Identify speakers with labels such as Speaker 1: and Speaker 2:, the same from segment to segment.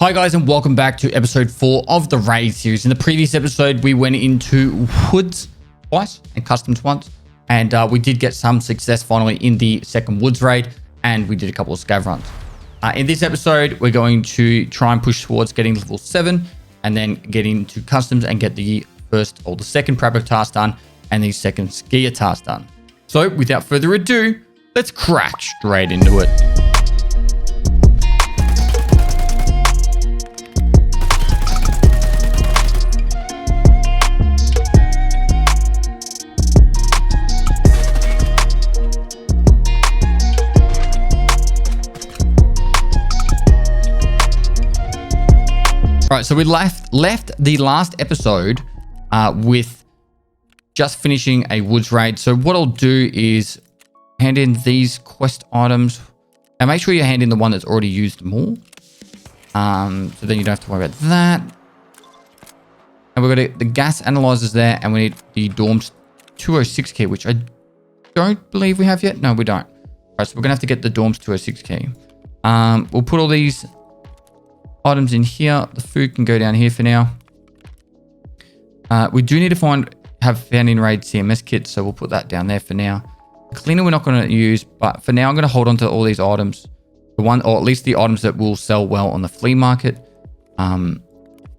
Speaker 1: Hi guys, and welcome back to episode 4 of the Raid series. In the previous episode, we went into woods twice and customs once, and we did get some success finally in the second woods raid, and we did a couple of scav runs. In this episode, we're going to try and push towards getting level 7, and then get into customs and get the first or the second prepper task done, and the second skier task done. So without further ado, let's crack straight into it. Right, so we left the last episode with just finishing a woods raid. So what I'll do is hand in these quest items and make sure you hand in the one that's already used more. So then you don't have to worry about that. And we've got the gas analyzers there, and we need the Dorms 206 key, which I don't believe we have yet. No, we don't. All right, so we're gonna have to get the Dorms 206 key. We'll put all these items in here. The food can go down here for now. We do need to have found in raid CMS kits, so we'll put that down there for now. The cleaner we're not going to use, but for now I'm going to hold on to all these items, or at least the items that will sell well on the flea market, and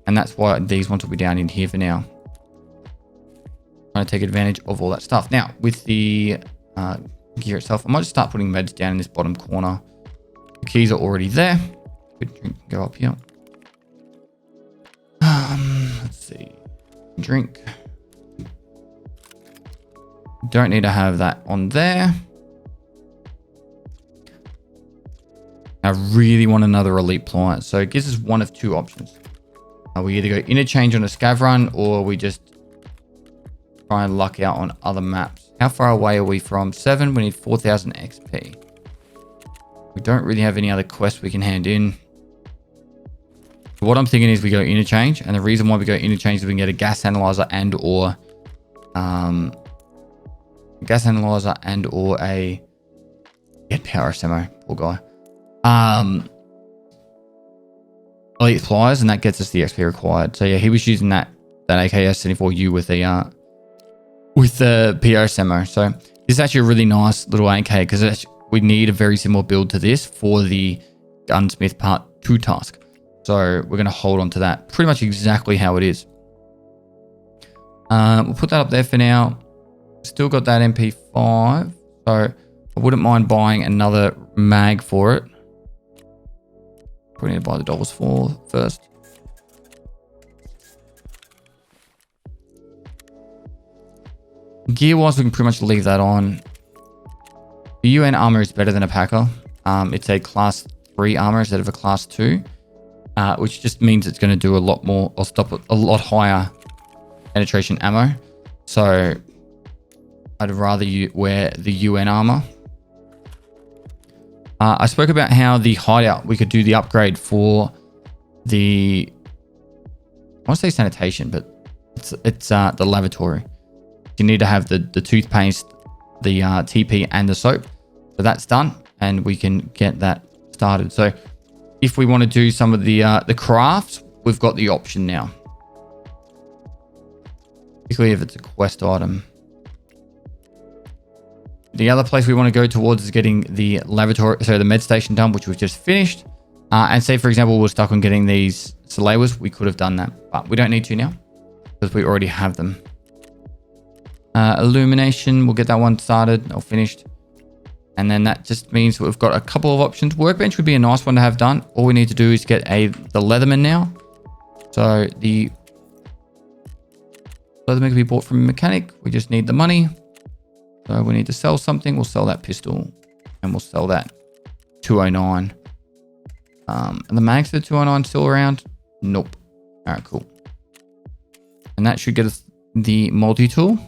Speaker 1: that's why these ones will be down in here for now. I'm going to take advantage of all that stuff. Now with the gear itself, I might just start putting meds down in this bottom corner. The keys are already there. Drink, go up here. Let's see. Drink. Don't need to have that on there. I really want another elite plier, so it gives us one of two options. We either go interchange on a scav run, or we just try and luck out on other maps. How far away are we from 7? We need 4,000 XP. We don't really have any other quests we can hand in. What I'm thinking is we go interchange, and the reason why we go interchange is we can get a gas analyzer and or a power SMO, poor guy. Elite pliers, and that gets us the XP required. So yeah, he was using that AKS 74U with the PR SMO. So this is actually a really nice little AK, because we need a very similar build to this for the Gunsmith Part 2 task. So we're going to hold on to that pretty much exactly how it is. We'll put that up there for now. Still got that MP5. So I wouldn't mind buying another mag for it. Probably need to buy the dollars for first. Gear-wise, we can pretty much leave that on. The UN armor is better than a Packer. It's a class 3 armor instead of a class 2. Which just means it's going to do a lot more, or stop a lot higher penetration ammo. So I'd rather you wear the UN armor. I spoke about how the hideout, we could do the upgrade for the, I want to say sanitation, but it's the lavatory. You need to have the toothpaste, the TP, and the soap. So that's done, and we can get that started. So if we want to do some of the crafts, we've got the option now. Particularly if it's a quest item. The other place we want to go towards is getting the lavatory, so the med station done, which we've just finished. And say, for example, we're stuck on getting these Salewers, we could have done that, but we don't need to now because we already have them. Illumination, we'll get that one started or finished. And then that just means we've got a couple of options. Workbench would be a nice one to have done. All we need to do is get the Leatherman now. So the Leatherman can be bought from a mechanic. We just need the money. So we need to sell something. We'll sell that pistol, and we'll sell that 209. And the mags for the 209 still around? Nope. All right, cool. And that should get us the multi-tool.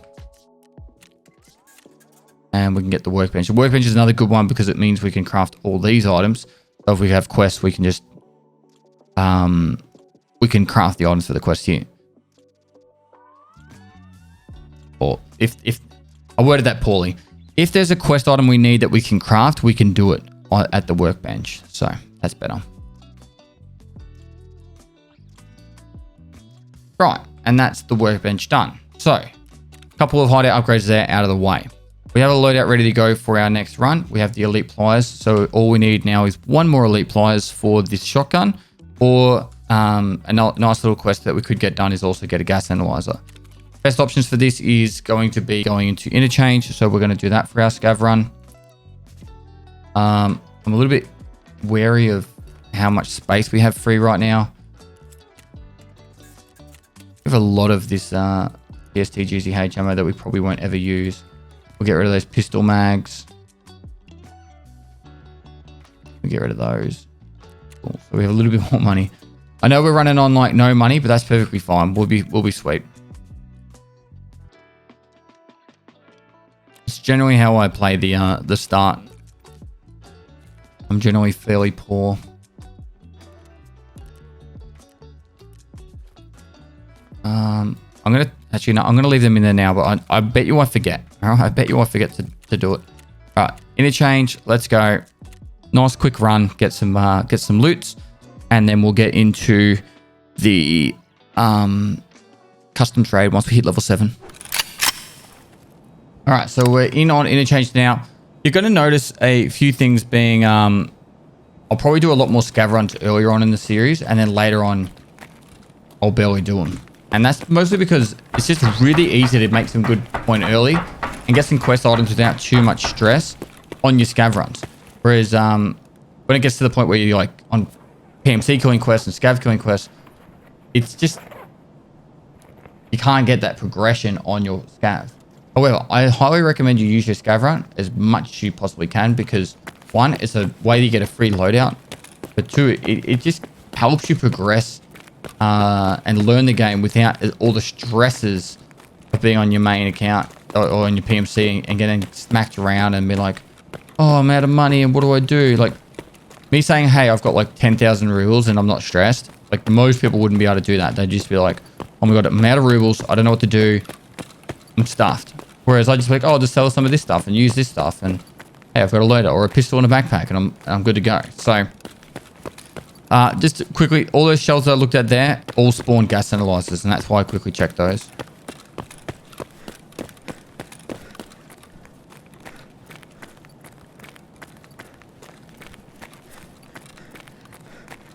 Speaker 1: And we can get the workbench. The workbench is another good one because it means we can craft all these items. So if we have quests, we can just we can craft the items for the quest here. Or if I worded that poorly. If there's a quest item we need that we can craft, we can do it at the workbench. So that's better. Right, and that's the workbench done. So, a couple of hideout upgrades there out of the way. We have a loadout ready to go for our next run. We have the elite pliers, so all we need now is one more elite pliers for this shotgun, or a nice little quest that we could get done is also get a gas analyzer. Best options for this is going to be going into interchange, so we're going to do that for our scav run. I'm a little bit wary of how much space we have free right now. We have a lot of this PST-GZH ammo that we probably won't ever use. We'll get rid of those pistol mags. We'll get rid of those. Cool. So we have a little bit more money. I know we're running on like no money, but that's perfectly fine. We'll be sweet. It's generally how I play the start. I'm generally fairly poor. I'm gonna leave them in there now, but I bet you I forget. All right, I bet you I forget to do it. All right, interchange. Let's go. Nice quick run. Get some loots, and then we'll get into the custom trade once we hit level 7. All right, so we're in on interchange now. You're going to notice a few things being. I'll probably do a lot more scav runs earlier on in the series, and then later on, I'll barely do them. And that's mostly because it's just really easy to make some good point early and get some quest items without too much stress on your scav runs. Whereas when it gets to the point where you're like on PMC killing quests and scav killing quests, it's just, you can't get that progression on your scav. However, I highly recommend you use your scav run as much as you possibly can, because one, it's a way to get a free loadout, but two, it just helps you progress and learn the game without all the stresses of being on your main account or on your PMC and getting smacked around and be like, oh, I'm out of money and what do I do? Like me saying, hey, I've got like 10,000 rubles and I'm not stressed. Like most people wouldn't be able to do that. They'd just be like, oh my God, I'm out of rubles. I don't know what to do. I'm stuffed. Whereas I just be like, oh, I'll just sell some of this stuff and use this stuff. And hey, I've got a loader or a pistol and a backpack and I'm good to go. So just quickly, all those shells that I looked at there all spawn gas analyzers, and that's why I quickly checked those.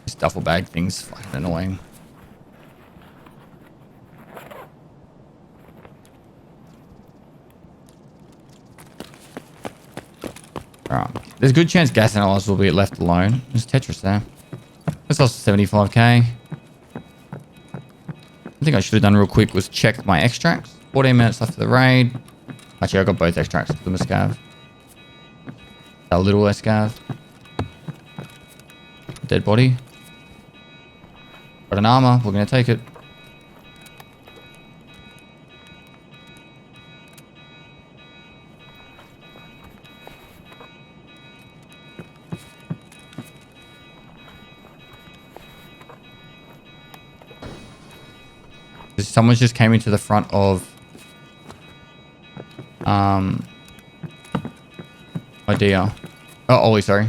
Speaker 1: This duffel bag thing's fucking annoying. Alright, there's a good chance gas analyzers will be left alone. There's Tetris there. That's also 75k. I think I should have done real quick was check my extracts. 14 minutes left for the raid. Actually, I got both extracts for the scav. A little less scav. Dead body. Got an armor. We're going to take it. Someone just came into the front of idea. Oh, Ollie, sorry.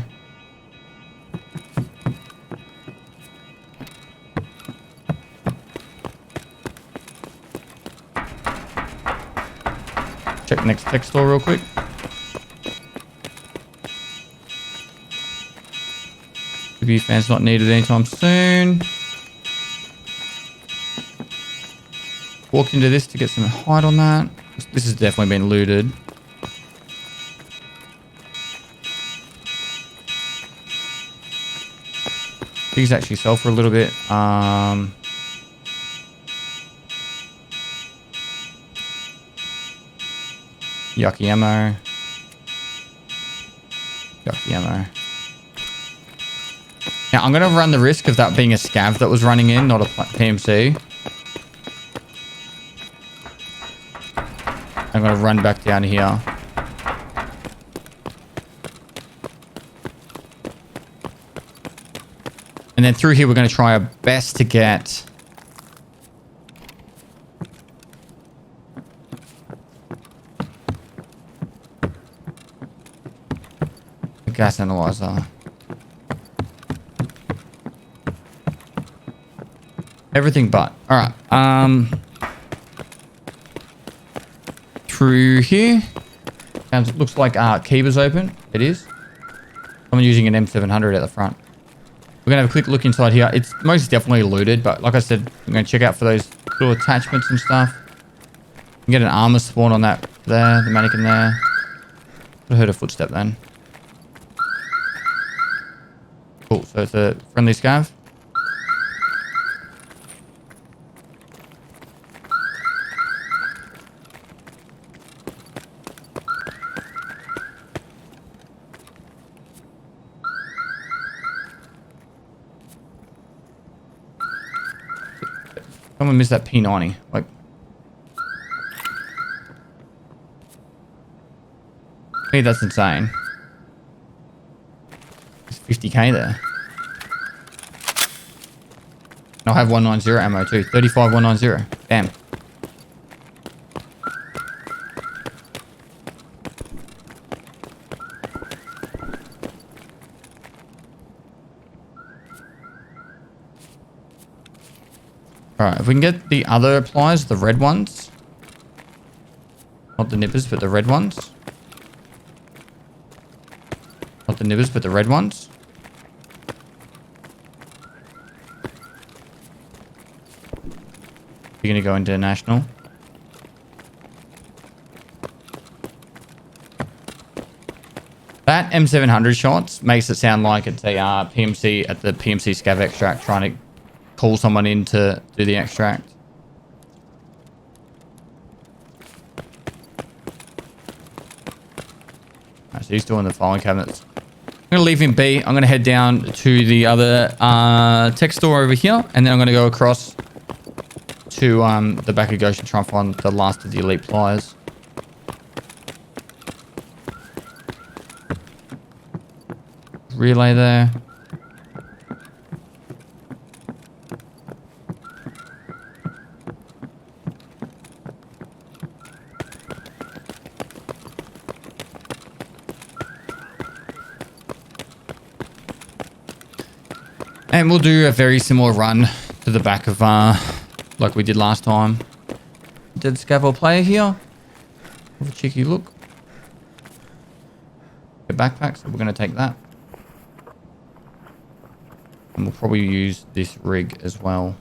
Speaker 1: Check next tech store real quick. CPU fans not needed anytime soon. Walked into this to get some height on that. This has definitely been looted. These actually sell for a little bit. Yucky ammo. Yucky ammo. Now I'm going to run the risk of that being a scav that was running in, not a PMC. I'm going to run back down here. And then through here, we're going to try our best to get a gas analyzer. Everything but. All right. Through here. It looks like Kiba's open. It is. I'm using an M700 at the front. We're going to have a quick look inside here. It's most definitely looted, but like I said, I'm going to check out for those little attachments and stuff. You can get an armor spawn on that there, the mannequin there. I heard a footstep then. Cool, so it's a friendly scav. Someone missed that P90. Like, hey, that's insane. There's 50k there. And I'll have 190 ammo too. 35 190. Damn. Alright, if we can get the other pliers, the red ones. Not the nippers, but the red ones. Not the nippers, but the red ones. You're going to go international. That M700 shots makes it sound like it's a PMC at the PMC scav extract trying to call someone in to do the extract. Alright, so he's doing the filing cabinets. I'm going to leave him be. I'm going to head down to the other tech store over here. And then I'm going to go across to the back of Ghost and try and find the last of the elite pliers. Relay there. And we'll do a very similar run to the back of, like we did last time. Dead scaffold player here. Have a cheeky look. A backpack, so we're going to take that. And we'll probably use this rig as well.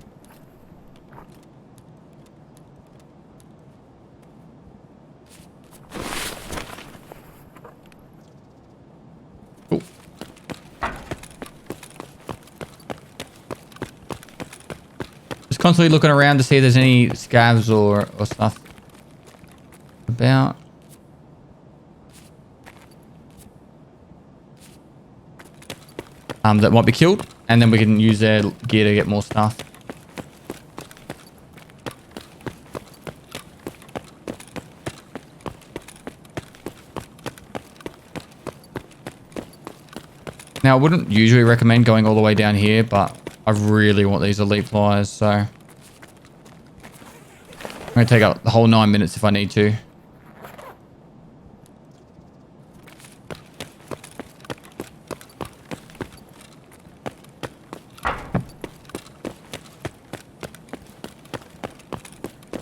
Speaker 1: Cool. Just constantly looking around to see if there's any scavs or stuff about. That might be killed, and then we can use their gear to get more stuff. Now, I wouldn't usually recommend going all the way down here, but I really want these elite pliers, so I'm going to take up the whole 9 minutes if I need to.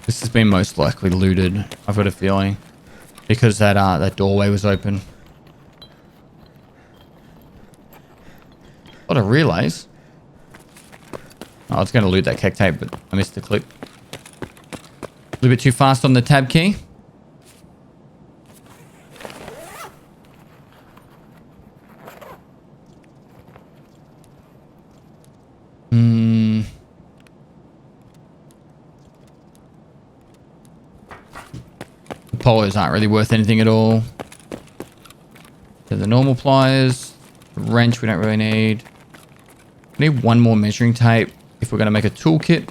Speaker 1: This has been most likely looted, I've got a feeling, because that doorway was open. A lot of relays. Oh, I was going to loot that keg tape, but I missed the clip. A little bit too fast on the tab key. Polos aren't really worth anything at all. So the normal pliers, the wrench we don't really need. We need one more measuring tape if we're going to make a toolkit.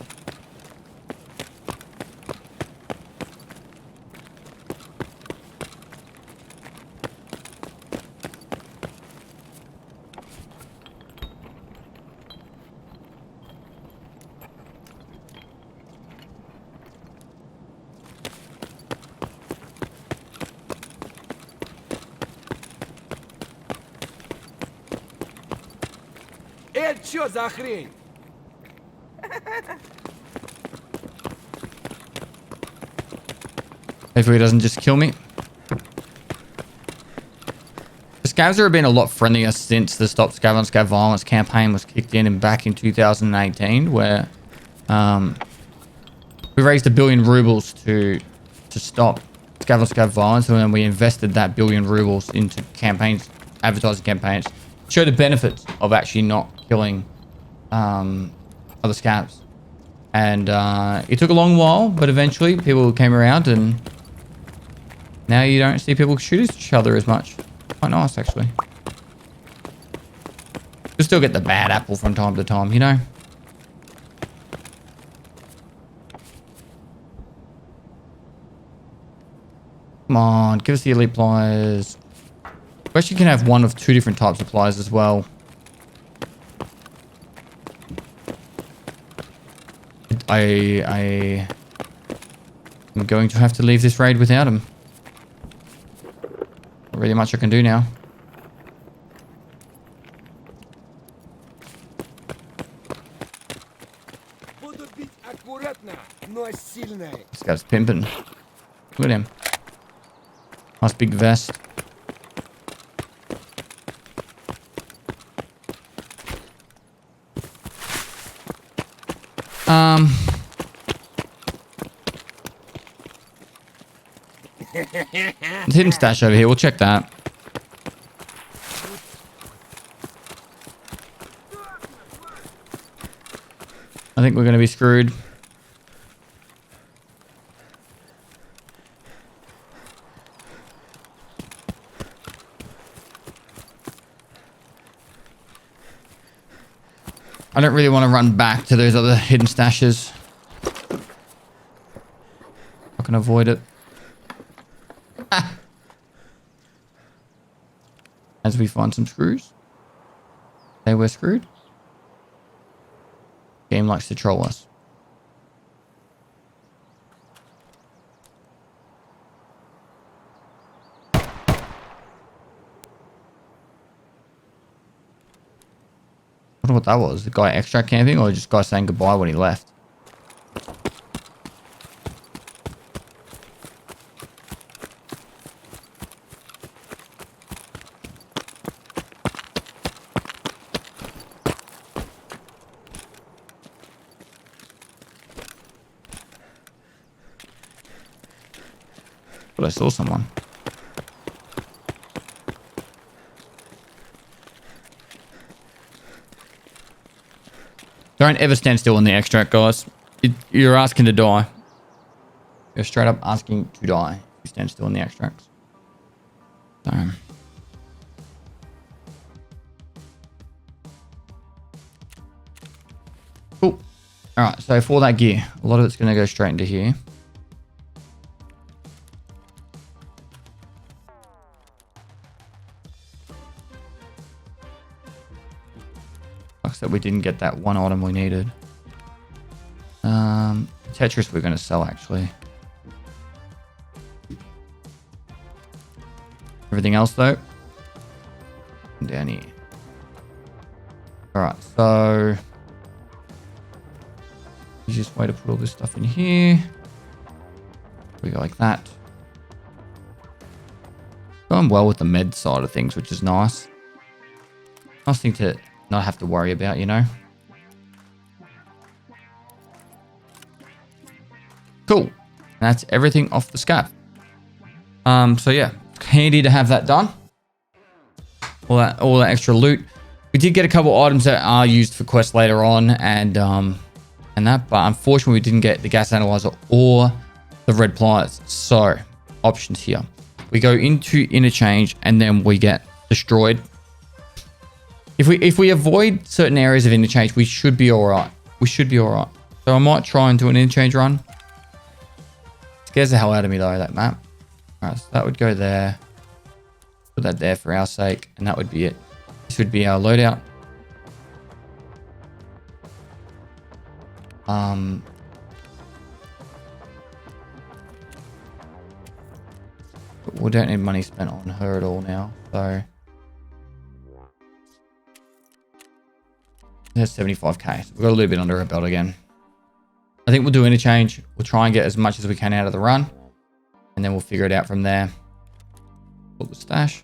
Speaker 2: Чё за хрень?
Speaker 1: Hopefully he doesn't just kill me. The scavs have been a lot friendlier since the Stop Scav on Scav Violence campaign was kicked in back in 2018, where we raised 1 billion rubles to stop Scav on Scav Violence, and then we invested that 1 billion rubles into campaigns, advertising campaigns, show the benefits of actually not killing other scavs. And it took a long while, but eventually people came around, and now you don't see people shoot each other as much. Quite nice, actually. You still get the bad apple from time to time, you know? Come on, give us the elite pliers. We actually can have one of 2 different types of pliers as well. I'm going to have to leave this raid without him. Not really much I can do now. This guy's pimping. Look at him. Nice big vest. There's a hidden stash over here. We'll check that. I think we're going to be screwed. I don't really want to run back to those other hidden stashes. I can avoid it. Ah. As we find some screws. Say we're screwed. Game likes to troll us. I wonder what that was. The guy extract camping, or just guy saying goodbye when he left? But I saw someone. Don't ever stand still in the extract, guys. You're asking to die. You're straight up asking to die if you stand still in the extracts. So. Cool. Alright, so for that gear, a lot of it's going to go straight into here. That we didn't get that one item we needed. Tetris we're going to sell, actually. Everything else, though, down here. Alright, so easiest way to put all this stuff in here. We go like that. Going well with the med side of things, which is nice. Nice thing to not have to worry about, you know. Cool. That's everything off the scav. So yeah, handy to have that done. All that extra loot. We did get a couple items that are used for quests later on, and that, but unfortunately we didn't get the gas analyzer or the red pliers. So options here. We go into interchange and then we get destroyed. If we avoid certain areas of interchange, we should be all right. We should be all right. So I might try and do an interchange run. Scares the hell out of me though, that map. All right, so that would go there. Put that there for our sake, and that would be it. This would be our loadout. But we don't need money spent on her at all now, so. There's 75k. So we've got a little bit under our belt again. I think we'll do interchange. We'll try and get as much as we can out of the run. And then we'll figure it out from there. Pull the stash.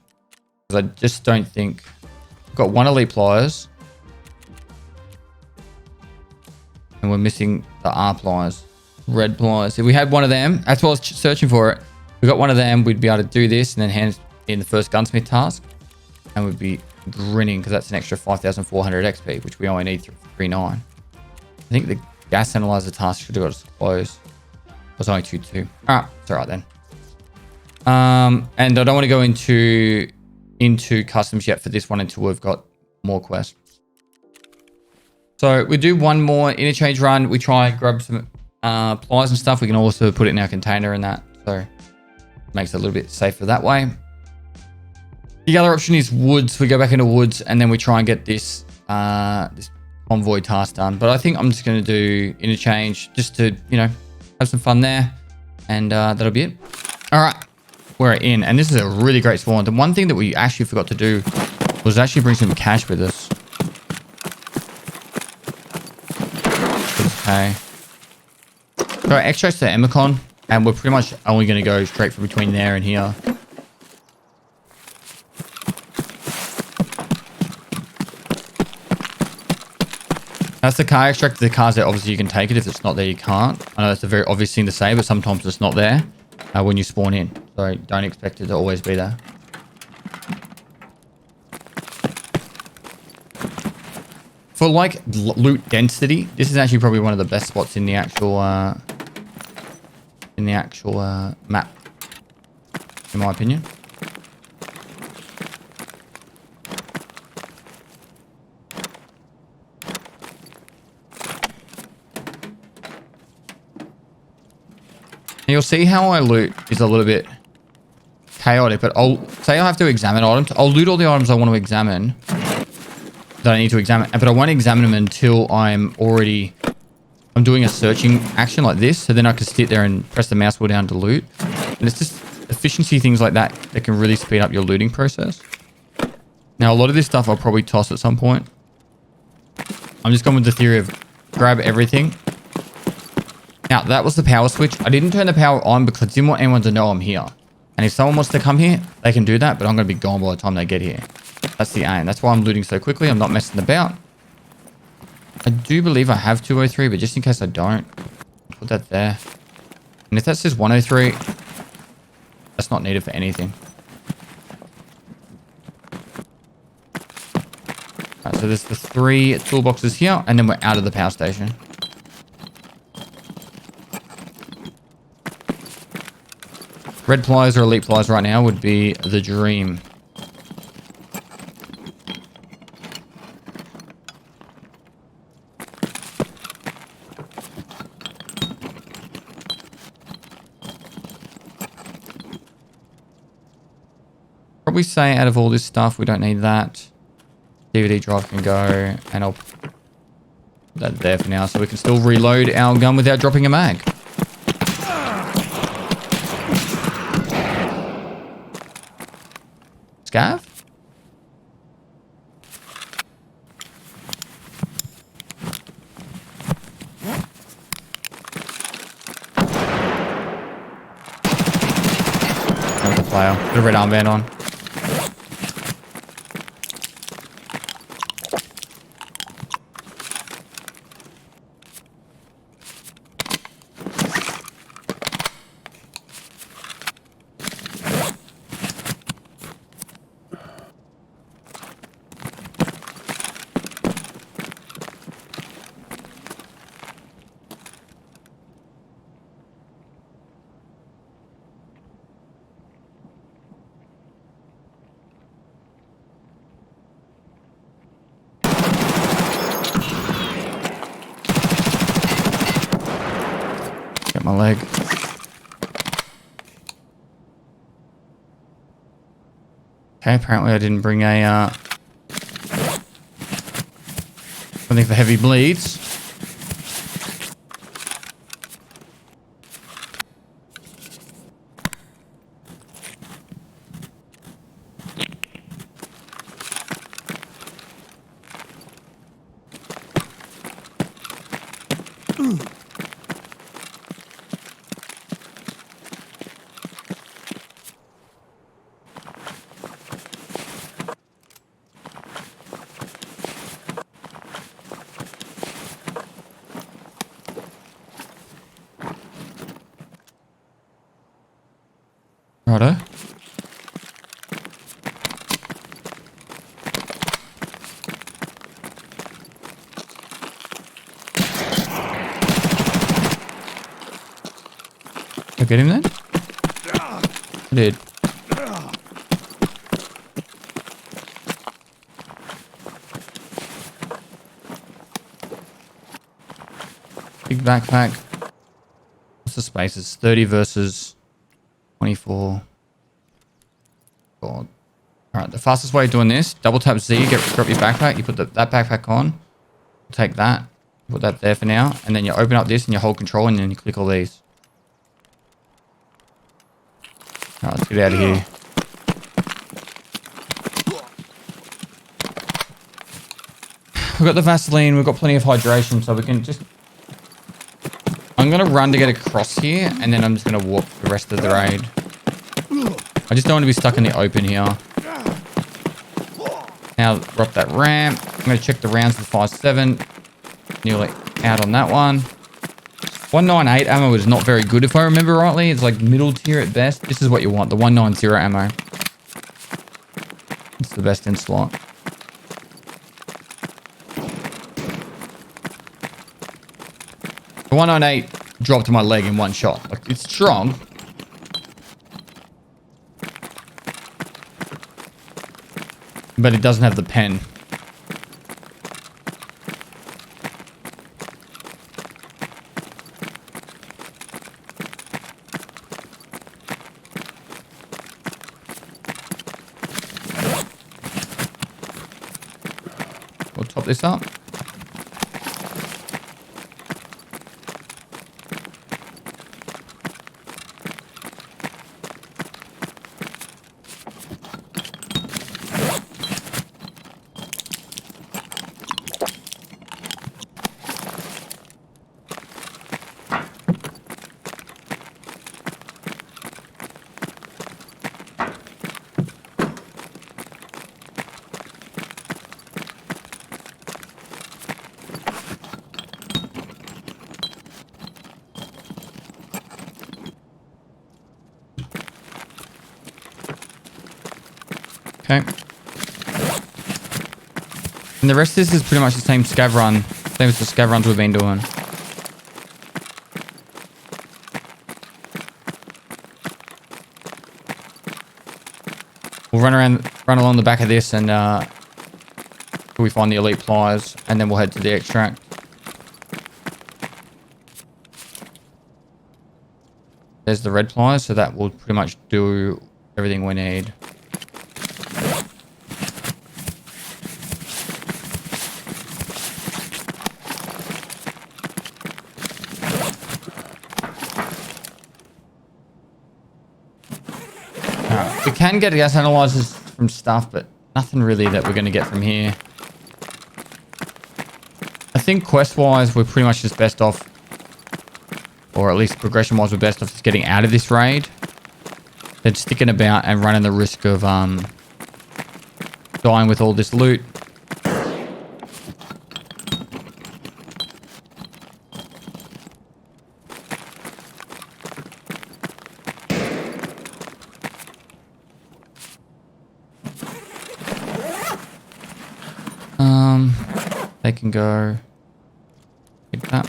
Speaker 1: Because I just don't think... We've got one elite pliers. And we're missing the R pliers. Red pliers. If we had one of them, that's why I was searching for it. If we got one of them, we'd be able to do this and then hand in the first gunsmith task. And we'd be grinning because that's an extra 5,400 XP, which we only need 3.9. I think the gas analyzer task should have got us close. It was only 2.2. All right, it's all right then. And I don't want to go into customs yet for this one until we've got more quests. So we do one more interchange run. We try and grab some pliers and stuff. We can also put it in our container and that. So it makes it a little bit safer that way. The other option is woods. We go back into woods and then we try and get this this convoy task done. But I think I'm just going to do interchange just to, you know, have some fun there. And that'll be it. All right. We're in. And this is a really great spawn. The one thing that we actually forgot to do was actually bring some cash with us. Okay. So extracts to Emicon. And we're pretty much only going to go straight from between there and here. That's the car extract. The car's there. Obviously, you can take it. If it's not there, you can't. I know that's a very obvious thing to say, but sometimes it's not there when you spawn in. So don't expect it to always be there. For like loot density, this is actually probably one of the best spots in the actual map, in my opinion. And you'll see how I loot is a little bit chaotic, but I'll say I have to examine items. I'll loot all the items I want to examine that I need to examine, but I won't examine them until I'm doing a searching action like this. So then I can sit there and press the mouse wheel down to loot. And it's just efficiency things like that that can really speed up your looting process. Now, a lot of this stuff I'll probably toss at some point. I'm just going with the theory of grab everything. Now, that was the power switch. I didn't turn the power on because I didn't want anyone to know I'm here. And if someone wants to come here, they can do that, but I'm going to be gone by the time they get here. That's the aim. That's why I'm looting so quickly. I'm not messing about. I do believe I have 203, but just in case I don't, put that there. And if that says 103, that's not needed for anything. Alright, so there's the 3 toolboxes here, and then we're out of the power station. Red pliers or elite pliers right now would be the dream. Probably say out of all this stuff, we don't need that. DVD drive can go, and I'll put that there for now so we can still reload our gun without dropping a mag. Scav? There's a player. Put a red armband on. My leg. Okay, apparently I didn't bring a something for heavy bleeds. Righto. I get him then? I did. Big backpack. What's the spaces? 30 versus 24. God. Alright, the fastest way of doing this, double tap Z, drop your backpack, you put that backpack on, take that, put that there for now, and then you open up this and you hold control and then you click all these. Alright, let's get out of here. We've got the Vaseline, we've got plenty of hydration, so we can just... I'm going to run to get across here, and then I'm just going to walk the rest of the raid. I just don't want to be stuck in the open here. Now, we're up that ramp. I'm going to check the rounds with 5.7. Nearly out on that one. 198 ammo is not very good, if I remember rightly. It's like middle tier at best. This is what you want, the 190 ammo. It's the best in slot. The 198 dropped my leg in one shot. Like, it's strong. But it doesn't have the pen. We'll top this up. Okay. And the rest of this is pretty much the same scav run. Same as the scav runs we've been doing. We'll run along the back of this and till we find the elite pliers, and then we'll head to the extract. There's the red pliers, so that will pretty much do everything we need. We can get gas analyzers from stuff, but nothing really that we're going to get from here. I think quest-wise, we're pretty much just best off, or at least progression-wise, we're best off just getting out of this raid than sticking about and running the risk of dying with all this loot. They can go pick that.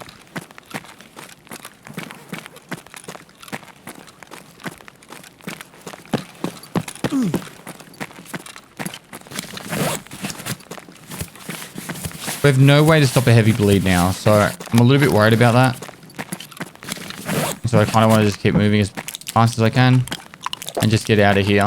Speaker 1: We have no way to stop a heavy bleed now, so I'm a little bit worried about that. So I kind of want to just keep moving as fast as I can and just get out of here.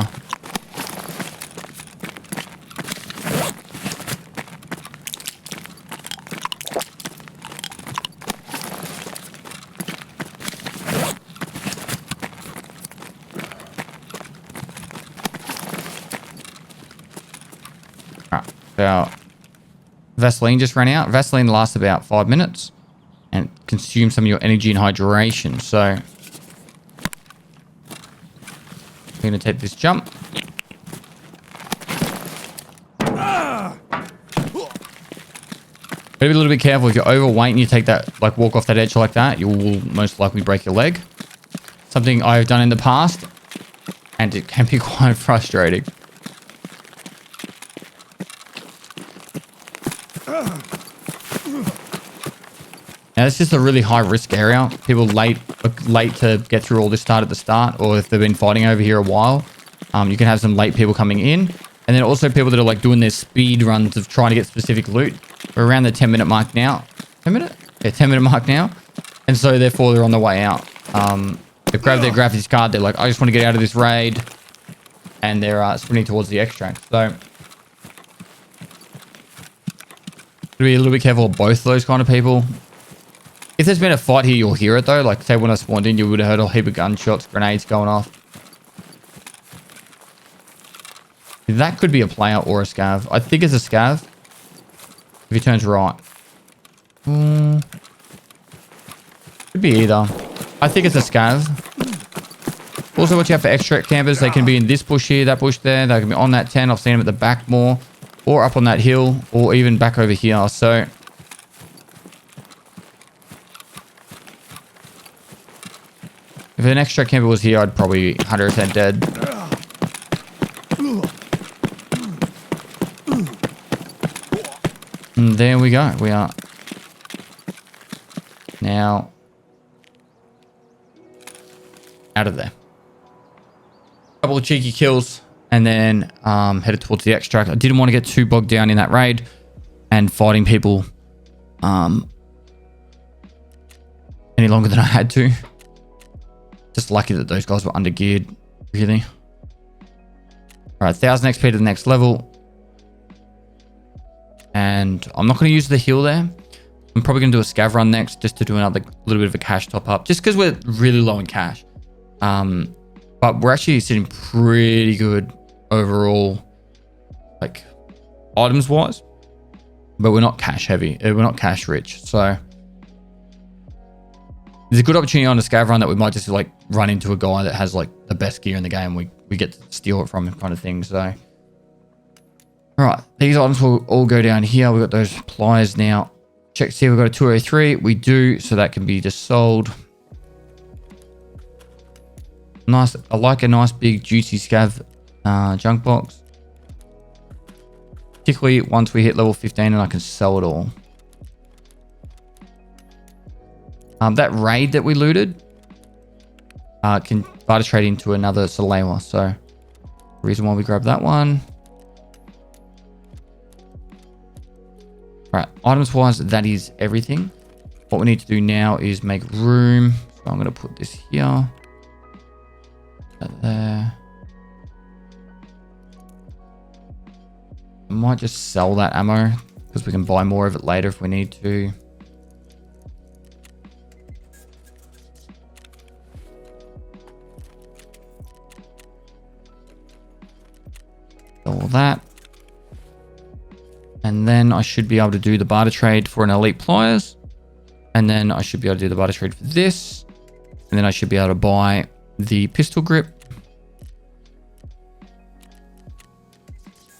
Speaker 1: Vaseline just ran out. Vaseline lasts about 5 minutes and consume some of your energy and hydration. So we're going to take this jump. Be a little bit careful. If you're overweight and you take that, like walk off that edge like that, you will most likely break your leg. Something I've done in the past, and it can be quite frustrating. Now, it's just a really high risk area. People late to get through all this start at the start, or if they've been fighting over here a while, you can have some late people coming in. And then also people that are like doing their speed runs of trying to get specific loot. We're around the 10-minute mark now. 10 minute? Yeah, 10-minute mark now. And so therefore they're on the way out. They've grabbed their graphics card. They're like, I just want to get out of this raid. And they're sprinting towards the extract. So be a little bit careful of both of those kind of people. If there's been a fight here, you'll hear it though. Like say when I spawned in, you would have heard a heap of gunshots, grenades going off. That could be a player or a scav. I think it's a scav. If he turns right. Could be either. I think it's a scav. Also watch out for extract campers. They can be in this bush here, that bush there. They can be on that tent. I've seen them at the back more. Or up on that hill. Or even back over here. So if an extract camper was here, I'd probably 100% dead. And there we go. We are now out of there. Couple of cheeky kills and then headed towards the extract. I didn't want to get too bogged down in that raid and fighting people any longer than I had to. Just lucky that those guys were under geared, really. All right, 1000 XP to the next level. And I'm not going to use the heal there. I'm probably going to do a scav run next just to do another little bit of a cash top up. Just because we're really low in cash. But we're actually sitting pretty good overall, like items wise. But we're not cash heavy. We're not cash rich. So there's a good opportunity on a scav run that we might just like run into a guy that has like the best gear in the game. We get to steal it from him kind of thing. So right, these items will all go down here. We've got those pliers now. Check to see if we've got a 203. We do, so that can be just sold. Nice. I like a nice big juicy scav junk box. Particularly once we hit level 15 and I can sell it all. That raid that we looted can barter trade into another Salewa. So the reason why we grabbed that one. Right, items wise, that is everything. What we need to do now is make room. So I'm going to put this here. That there. I might just sell that ammo because we can buy more of it later if we need to. All that. And then I should be able to do the barter trade for an elite pliers. And then I should be able to do the barter trade for this. And then I should be able to buy the pistol grip.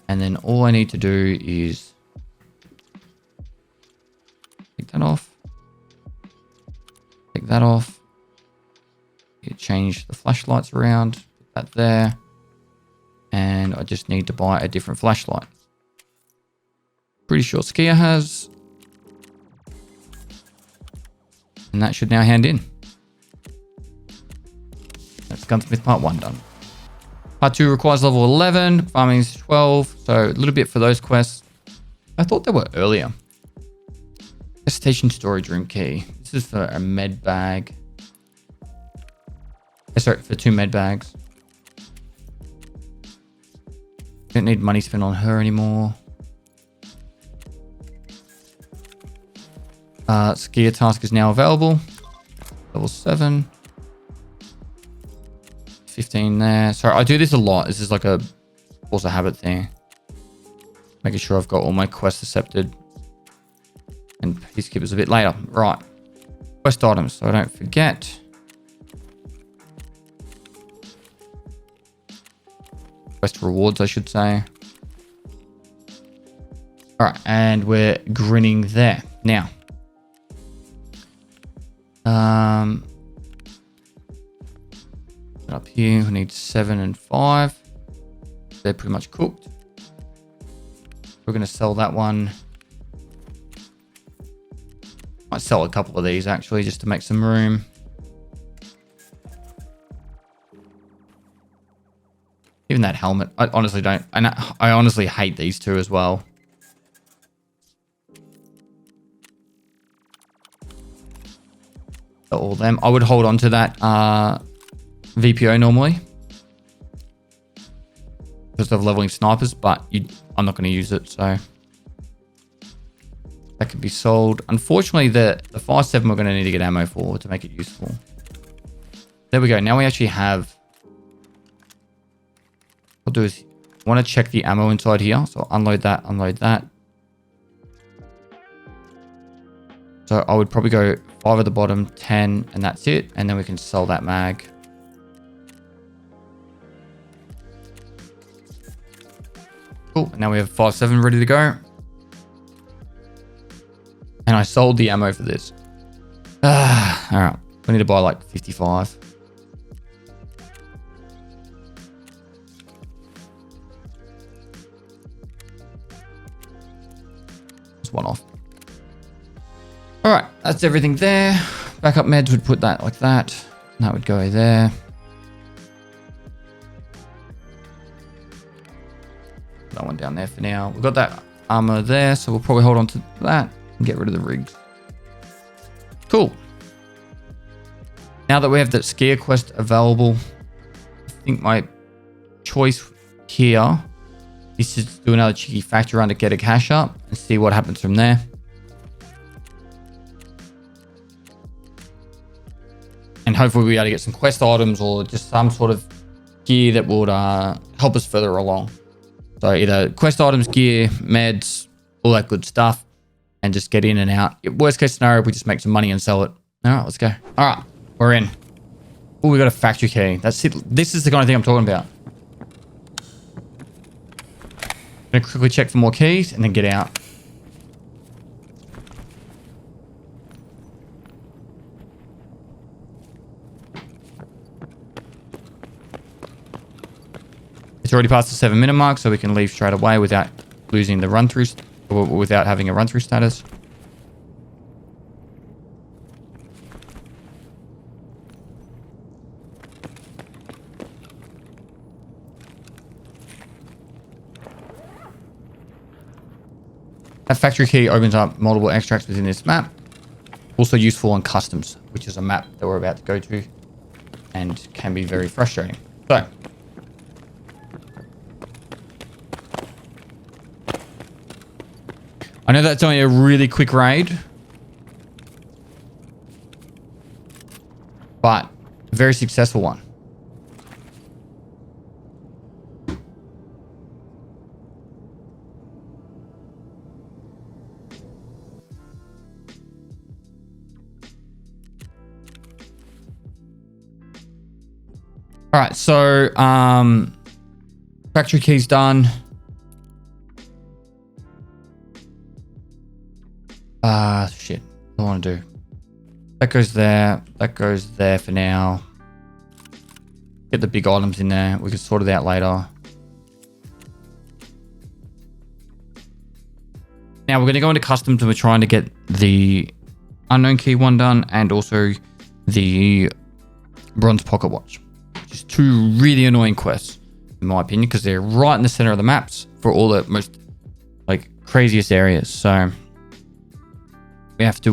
Speaker 1: And then all I need to do is take that off. Take that off. You change the flashlights around. Put that there. And I just need to buy a different flashlight. Pretty sure Skier has. And that should now hand in. That's Gunsmith Part 1 done. Part 2 requires level 11. Farming is 12. So a little bit for those quests. I thought they were earlier. Station storage room key. This is for a med bag. Sorry, for 2 med bags. Don't need money spent on her anymore. Skier task is now available. Level 7. 15 there. Sorry, I do this a lot. This is like a force of habit thing. Making sure I've got all my quests accepted. And Peacekeeper's a bit later. Right. Quest items, so I don't forget. Quest rewards, I should say. All right, and we're grinning there. Now, up here, we need 7 and 5. They're pretty much cooked. We're going to sell that one. Might sell a couple of these actually, just to make some room. Even that helmet, I honestly don't, and I honestly hate these two as well. All of them. I would hold on to that VPO normally because of leveling snipers, but I'm not going to use it, so that could be sold. Unfortunately, the 5.7 we're going to need to get ammo for to make it useful. There we go. Now we actually have. What I'll do is I want to check the ammo inside here, so unload that, unload that. So I would probably go 5 at the bottom, 10, and that's it. And then we can sell that mag. Cool. Now we have 5.7 ready to go. And I sold the ammo for this. All right. We need to buy like 55. It's one off. All right, that's everything there. Backup meds would put that like that. And that would go there. That one down there for now. We've got that armor there, so we'll probably hold on to that and get rid of the rigs. Cool. Now that we have that skier quest available, I think my choice here is to do another cheeky factory run to get a cash up and see what happens from there. And hopefully we'll be able to get some quest items or just some sort of gear that would help us further along. So either quest items, gear, meds, all that good stuff, and just get in and out. Worst case scenario, we just make some money and sell it. All right, let's go. All right, we're in. Oh, we got a factory key. That's it. This is the kind of thing I'm talking about. Gonna quickly check for more keys and then get out. It's already past the 7-minute mark, so we can leave straight away without losing the run-through, or without having a run-through status. That factory key opens up multiple extracts within this map. Also useful on customs, which is a map that we're about to go to and can be very frustrating. So, I know that's only a really quick raid, but a very successful one. All right, so factory key's done. Shit. What do I want to do? That goes there. That goes there for now. Get the big items in there. We can sort it out later. Now we're going to go into customs and we're trying to get the unknown key one done and also the bronze pocket watch. Just two really annoying quests, in my opinion, because they're right in the center of the maps for all the most craziest areas. So we have to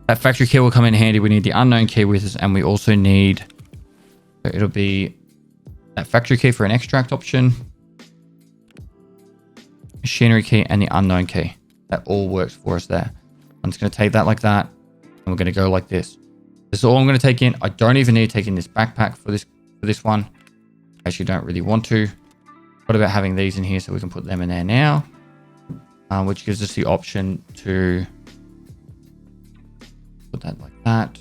Speaker 1: that factory key will come in handy. We need the unknown key with us, and we also need, it'll be that factory key for an extract option, machinery key, and the unknown key. That all works for us there. I'm just going to take that like that, and we're going to go like this. This is all I'm going to take in. I don't even need to take in this backpack for this one. I actually don't really want to. What about having these in here so we can put them in there now, which gives us the option to put put that like that.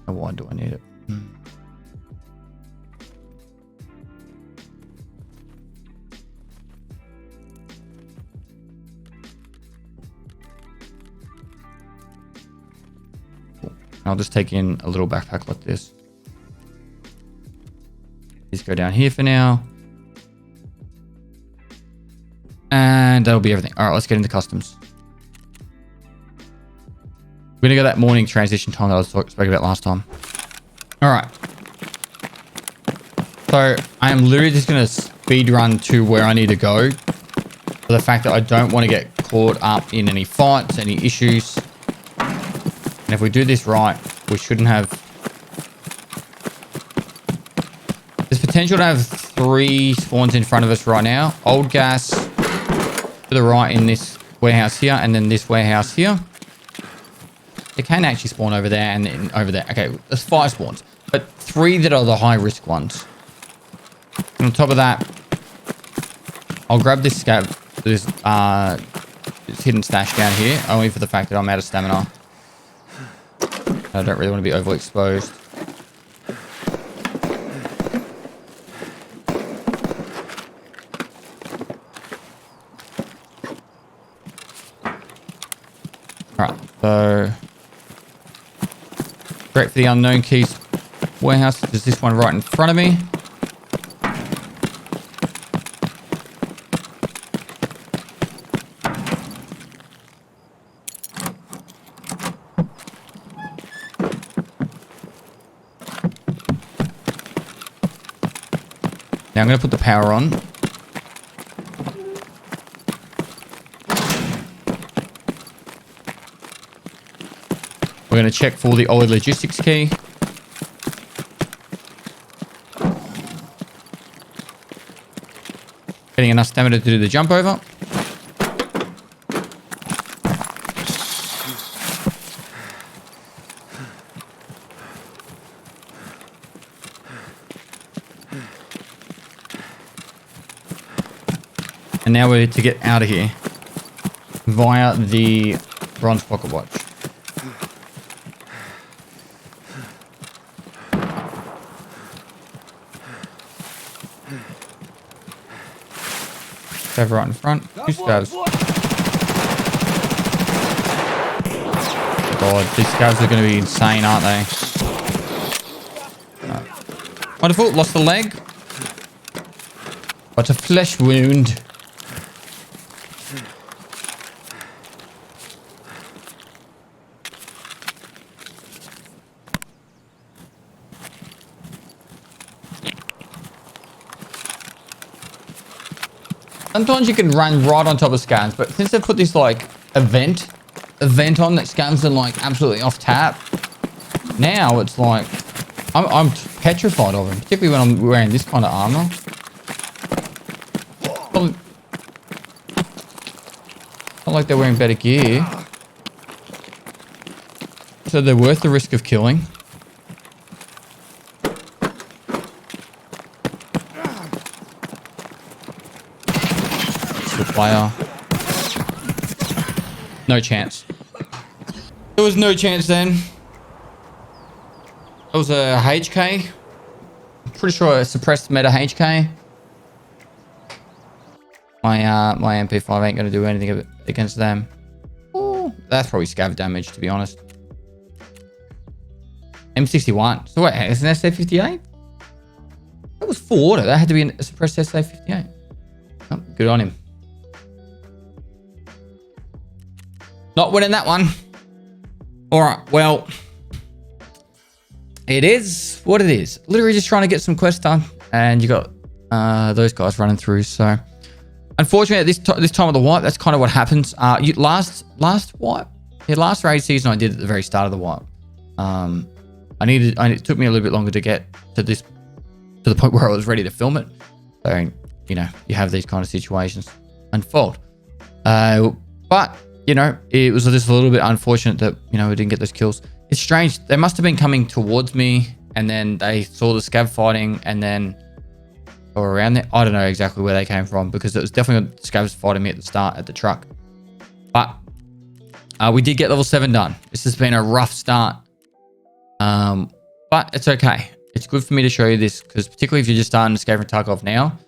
Speaker 1: And why do I need it? Cool. I'll just take in a little backpack like this. Just go down here for now. And that'll be everything. All right, let's get into customs. We're going to go that morning transition time that I spoke about last time. All right. So I am literally just going to speed run to where I need to go. For the fact that I don't want to get caught up in any fights, any issues. And if we do this right, we shouldn't have... There's potential to have 3 spawns in front of us right now. Old gas to the right in this warehouse here, and then this warehouse here. They can actually spawn over there and then over there. Okay, there's 5 spawns, but 3 that are the high risk ones. And on top of that, I'll grab this this hidden stash down here, only for the fact that I'm out of stamina. I don't really want to be overly exposed. Alright, so great for the unknown keys warehouse. There's this one right in front of me. Now I'm going to put the power on. We're going to check for the old logistics key. Getting enough stamina to do the jump over. And now we're to get out of here via the bronze pocket watch. Scav right in front. 2 scavs. God, these scavs are going to be insane, aren't they? Right. Wonderful. Lost the leg. But a flesh wound. Sometimes you can run right on top of scavs, but since they've put this like event on that scavs are like absolutely off tap, now it's like I'm petrified of them, particularly when I'm wearing this kind of armor. Not like they're wearing better gear, so they're worth the risk of killing. Player. No chance. There was no chance then. It was a HK. I'm pretty sure I suppressed meta HK. My MP5 ain't gonna do anything against them. Ooh, that's probably scav damage, to be honest. M61. So wait, it's an SA58? That was 4 auto. That had to be a suppressed SA58. Oh, good on him. Not winning that one. All right, well, it is what it is. Literally just trying to get some quests done, and you got those guys running through. So, unfortunately, at this time of the wipe, that's kind of what happens. Last wipe, last raid season I did at the very start of the wipe. It took me a little bit longer to get to the point where I was ready to film it. So, you know, you have these kind of situations unfold. But you know, it was just a little bit unfortunate that, you know, we didn't get those kills. It's strange. They must have been coming towards me, and then they saw the scav fighting, and then or around there. I don't know exactly where they came from, because it was definitely scavs fighting me at the start at the truck. But we did get level 7 done. This has been a rough start. But it's okay. It's good for me to show you this because particularly if you're just starting Escape from Tarkov now,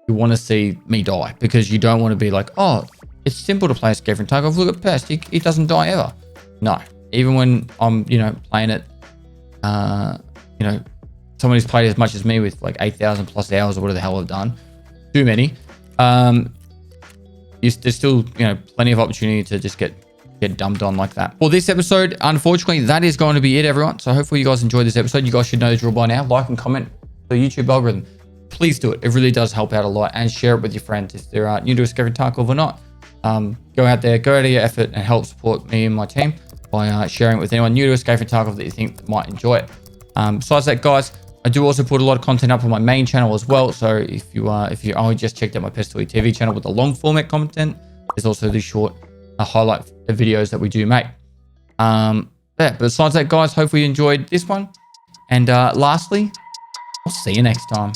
Speaker 1: you want to see me die because you don't want to be like, oh, it's simple to play Escape from Tarkov. Look at Pest. He doesn't die ever. No. Even when I'm, playing it, someone who's played as much as me with like 8,000 plus hours or whatever the hell I've done, too many, there's still, plenty of opportunity to just get dumped on like that. For this episode, unfortunately, that is going to be it, everyone. So hopefully you guys enjoyed this episode. You guys should know the drill by now. Like and comment the YouTube algorithm. Please do it. It really does help out a lot, and share it with your friends if they're new to Escape from Tarkov or not. Go out there, go out of your effort and help support me and my team by sharing it with anyone new to Escape from Tarkov that you think might enjoy it. Besides that, guys, I do also put a lot of content up on my main channel as well. So if you only just checked out my Pestily TV channel with the long format content, there's also the short highlight videos that we do make. But besides that, guys, hopefully you enjoyed this one. And lastly, I'll see you next time.